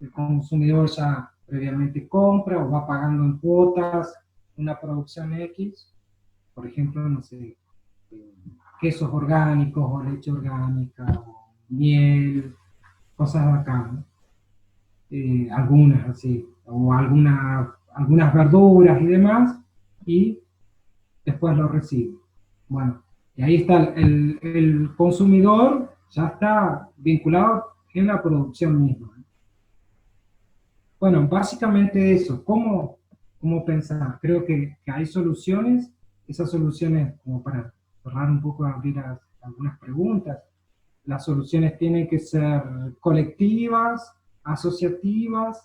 el consumidor ya previamente compra o va pagando en cuotas una producción X, por ejemplo, no sé, quesos orgánicos o leche orgánica, o miel, cosas de acá, ¿no? Algunas así, o algunas verduras y demás, y después lo recibe. Bueno, y ahí está el consumidor, ya está vinculado en la producción misma. Bueno, básicamente eso. ¿Cómo pensar? Creo que hay soluciones, esas soluciones, como para cerrar un poco, abrir algunas preguntas, las soluciones tienen que ser colectivas, asociativas,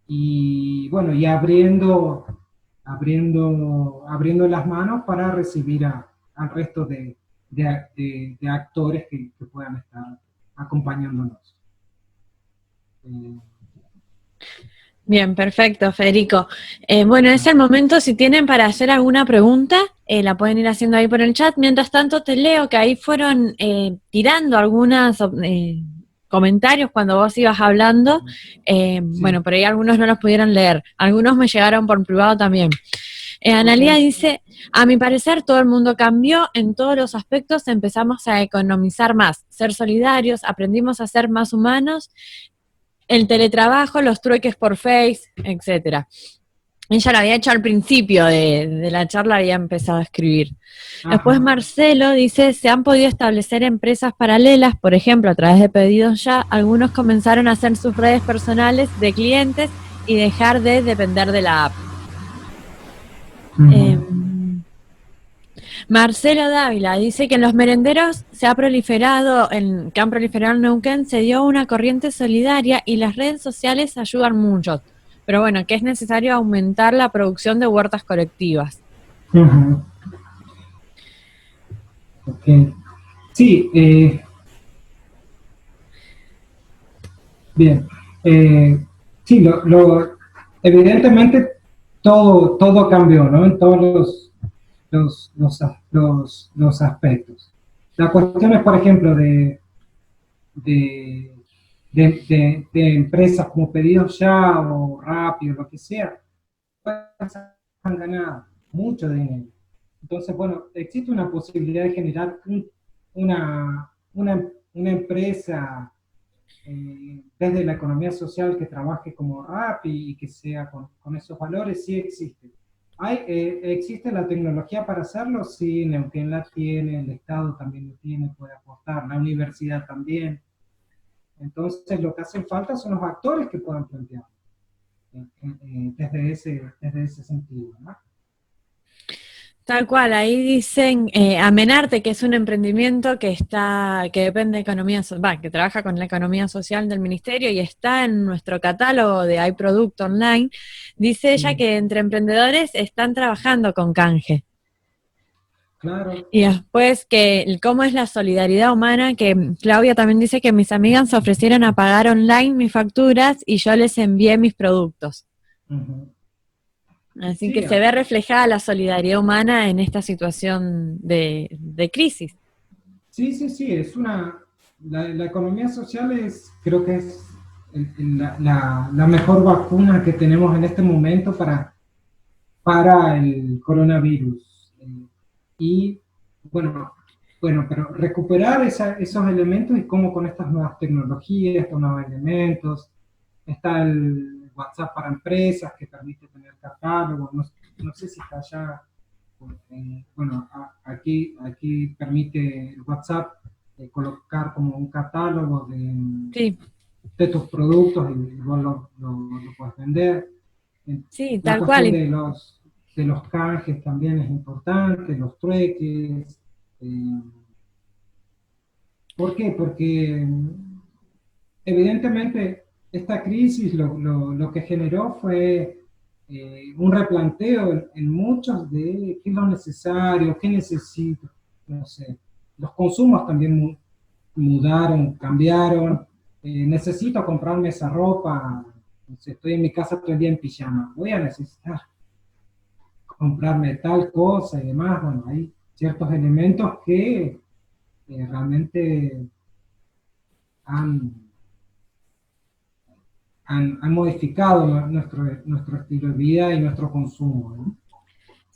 y bueno, y abriendo las manos para recibir al resto de actores que puedan estar acompañándonos. Bien, perfecto, Federico. Bueno, es el momento, si tienen para hacer alguna pregunta, la pueden ir haciendo ahí por el chat. Mientras tanto, te leo que ahí fueron tirando algunos comentarios cuando vos ibas hablando. Sí. Bueno, por ahí algunos no los pudieron leer. Algunos me llegaron por privado también. Analía dice, a mi parecer todo el mundo cambió en todos los aspectos, empezamos a economizar más, ser solidarios, aprendimos a ser más humanos, el teletrabajo, los trueques por Face, etcétera. Ella lo había hecho al principio de la charla, había empezado a escribir. Ajá. Después Marcelo dice, se han podido establecer empresas paralelas, por ejemplo, a través de pedidos ya, algunos comenzaron a hacer sus redes personales de clientes y dejar de depender de la app. Marcelo Dávila dice que en los merenderos que han proliferado en Neuquén, se dio una corriente solidaria y las redes sociales ayudan mucho. Pero bueno, que es necesario aumentar la producción de huertas colectivas. Okay. Sí, bien. Sí, evidentemente todo cambió, ¿no? En todos los aspectos. La cuestión es, por ejemplo, de empresas como Pedidos Ya o Rápido, lo que sea, han ganado mucho dinero. Entonces, bueno, existe una posibilidad de generar una empresa desde la economía social que trabaje como Rappi y que sea con esos valores, sí existe. ¿Existe la tecnología para hacerlo? Sí, Neuquén la tiene, el Estado también lo tiene, puede aportar, la universidad también. Entonces lo que hacen falta son los actores que puedan plantear desde ese sentido, ¿no? Tal cual, ahí dicen Amenarte, que es un emprendimiento que depende de economía, que trabaja con la economía social del ministerio y está en nuestro catálogo de Hay Producto Online. Dice ella Sí, que entre emprendedores están trabajando con canje. claro. Y después cómo es la solidaridad humana, que Claudia también dice que mis amigas se ofrecieron a pagar online mis facturas y yo les envié mis productos. Ujú. Así que Sí, se ve reflejada la solidaridad humana en esta situación de crisis. sí, la economía social creo que es la mejor vacuna que tenemos en este momento para el coronavirus. Y bueno, pero recuperar esos elementos y cómo con estas nuevas tecnologías, estos nuevos elementos, está el WhatsApp para empresas que permite tener catálogo, no sé si está allá, bueno, aquí permite el WhatsApp colocar como un catálogo Sí, de tus productos y vos lo puedes vender. sí, La tal cual. cuestión de los canjes también es importante, los trueques. eh, ¿Por qué? Porque evidentemente esta crisis lo que generó fue un replanteo en muchos de qué es lo necesario, qué necesito, no sé. Los consumos también mudaron, cambiaron. Necesito comprarme esa ropa, no sé, estoy en mi casa todo el día en pijama, voy a necesitar comprarme tal cosa y demás. Bueno, hay ciertos elementos que realmente han, han modificado nuestro estilo de vida y nuestro consumo, ¿no?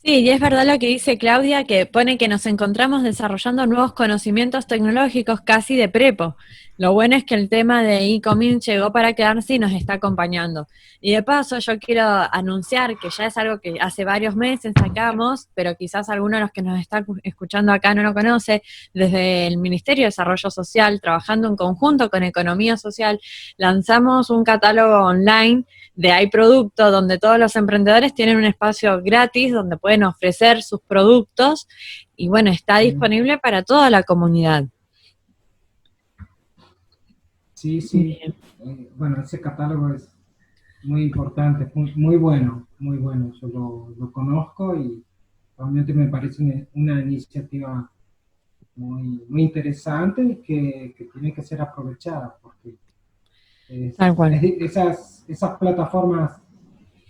Sí, y es verdad lo que dice Claudia, que pone que nos encontramos desarrollando nuevos conocimientos tecnológicos casi de prepo. Lo bueno es que el tema de e-commerce llegó para quedarse y nos está acompañando. Y de paso, yo quiero anunciar que ya es algo que hace varios meses sacamos, pero quizás alguno de los que nos está escuchando acá no lo conoce, desde el Ministerio de Desarrollo Social, trabajando en conjunto con Economía Social, lanzamos un catálogo online de Hay Producto, donde todos los emprendedores tienen un espacio gratis donde pueden ofrecer sus productos y bueno, está disponible para toda la comunidad. Sí, sí. Bien. Bueno, ese catálogo es muy importante, es muy bueno, muy bueno. Yo lo conozco y realmente me parece una iniciativa muy interesante y que tiene que ser aprovechada porque Tal cual. esas plataformas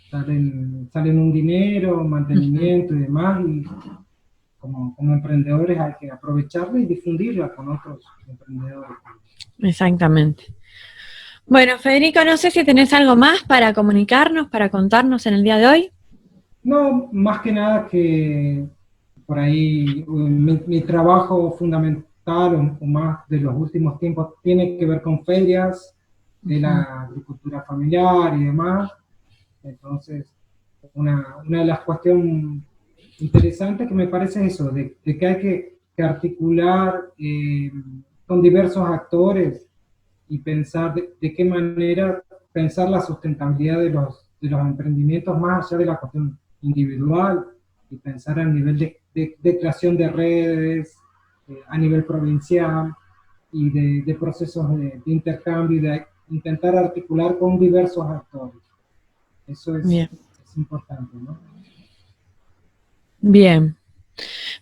salen un dinero, Ujú. mantenimiento y demás, y como emprendedores hay que aprovecharla y difundirla con otros emprendedores. Exactamente. Bueno, Federico, no sé si tenés algo más para comunicarnos, para contarnos en el día de hoy. No, más que nada que por ahí mi trabajo fundamental o más de los últimos tiempos tiene que ver con ferias de Ujú. la agricultura familiar y demás. Entonces, una de las cuestiones interesantes que me parece es eso, de que hay que articular con diversos actores y pensar de qué manera pensar la sustentabilidad de los emprendimientos más allá de la cuestión individual y pensar a nivel de creación de redes, a nivel provincial y de procesos de intercambio y de intentar articular con diversos actores. Eso Bien, es importante, ¿no? bien.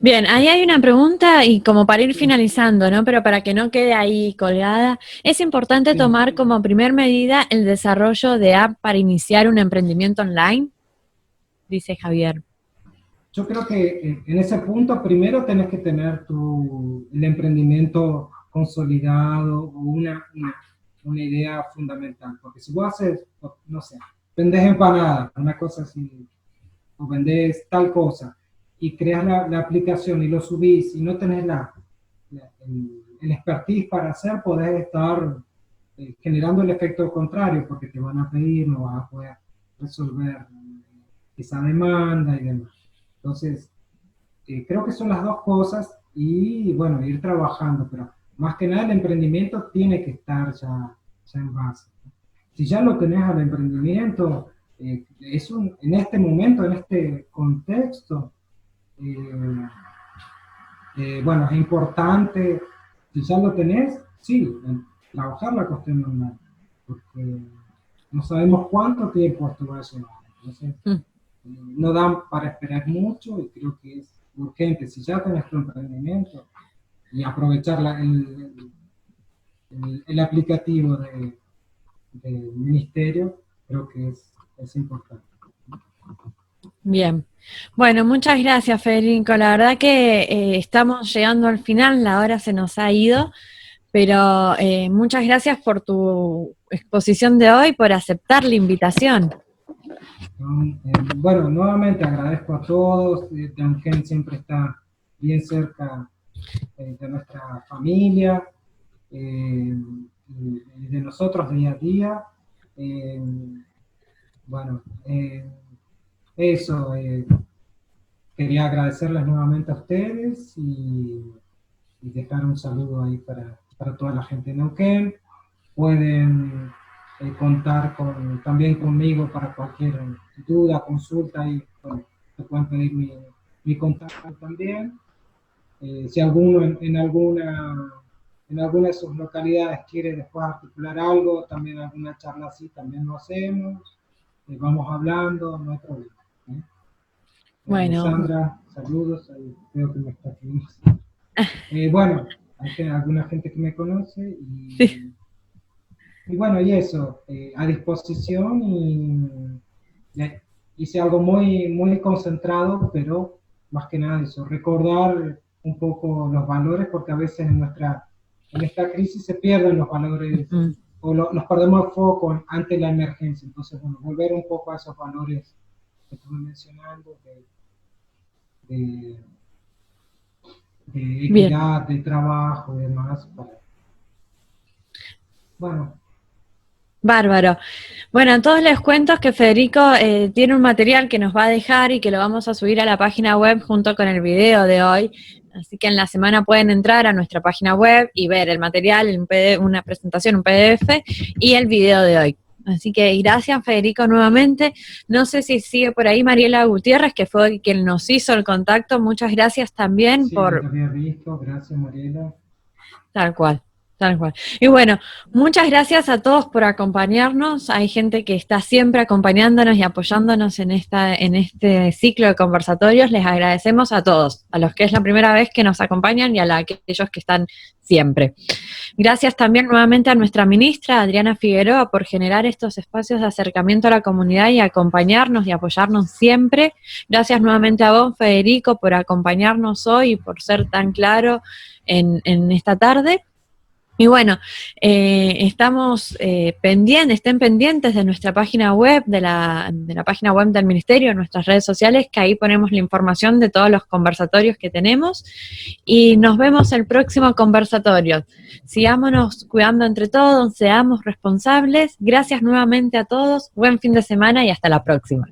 Bien, ahí hay una pregunta y como para ir Sí, finalizando, ¿no? Pero para que no quede ahí colgada, es importante sí. tomar como primer medida el desarrollo de app para iniciar un emprendimiento online, dice Javier. Yo creo que en ese punto primero tenés que tener el emprendimiento consolidado o una idea fundamental, porque si vos haces, no sé, vendés empanadas, una cosa así, o vendés tal cosa, y creas la aplicación y lo subís y no tenés el expertise para hacer, podés estar generando el efecto contrario, porque te van a pedir, no vas a poder resolver esa demanda y demás. Entonces, creo que son las dos cosas y, bueno, ir trabajando, pero más que nada el emprendimiento tiene que estar ya en base. Si ya lo tenés al emprendimiento, en este momento, en este contexto, bueno, es importante, si ya lo tenés, sí, trabajar la cuestión normal, porque no sabemos cuánto tiempo esto va a llevar. Entonces, no dan para esperar mucho y creo que es urgente, si ya tenés tu emprendimiento, y aprovechar el aplicativo del ministerio, creo que es importante. Bien. Bueno, muchas gracias, Federico. La verdad que estamos llegando al final, la hora se nos ha ido, pero muchas gracias por tu exposición de hoy, por aceptar la invitación. Bueno, nuevamente agradezco a todos, Neuquén siempre está bien cerca de nuestra familia, y de nosotros día a día. Bueno, eso, quería agradecerles nuevamente a ustedes y dejar un saludo ahí para toda la gente de Neuquén. Pueden contar también conmigo para cualquier duda, consulta, y bueno, te pueden pedir mi contacto también. Si alguno en alguna de sus localidades quiere después articular algo, también alguna charla así, también lo hacemos. Vamos hablando, no hay problema. Bueno. Sandra, saludos, veo que me está escribiendo. Bueno, hay alguna gente que me conoce Sí. Y bueno, y eso, a disposición, y hice algo muy, muy concentrado, pero más que nada eso, recordar un poco los valores, porque a veces en esta crisis se pierden los valores, o nos perdemos el foco ante la emergencia. Entonces, bueno, volver un poco a esos valores que estuve mencionando, de equidad, de trabajo y demás. Bueno. Bárbaro. Bueno, a todos les cuento que Federico tiene un material que nos va a dejar y que lo vamos a subir a la página web junto con el video de hoy. Así que en la semana pueden entrar a nuestra página web y ver el material, una presentación, un PDF y el video de hoy. Así que gracias, Federico, nuevamente. No sé si sigue por ahí Mariela Gutiérrez, que fue quien nos hizo el contacto. Muchas gracias también por... Sí, había visto. Gracias, Mariela. Tal cual. Tal cual. Y bueno, muchas gracias a todos por acompañarnos. Hay gente que está siempre acompañándonos y apoyándonos en este ciclo de conversatorios. Les agradecemos a todos, a los que es la primera vez que nos acompañan y a aquellos que están siempre. Gracias también nuevamente a nuestra ministra, Adriana Figueroa, por generar estos espacios de acercamiento a la comunidad y acompañarnos y apoyarnos siempre. Gracias nuevamente a vos, Federico, por acompañarnos hoy y por ser tan claro en esta tarde. Y bueno, estamos estén pendientes de nuestra página web, de la página web del Ministerio, en nuestras redes sociales, que ahí ponemos la información de todos los conversatorios que tenemos. Y nos vemos el próximo conversatorio. Sigámonos cuidando entre todos, seamos responsables. Gracias nuevamente a todos, buen fin de semana y hasta la próxima.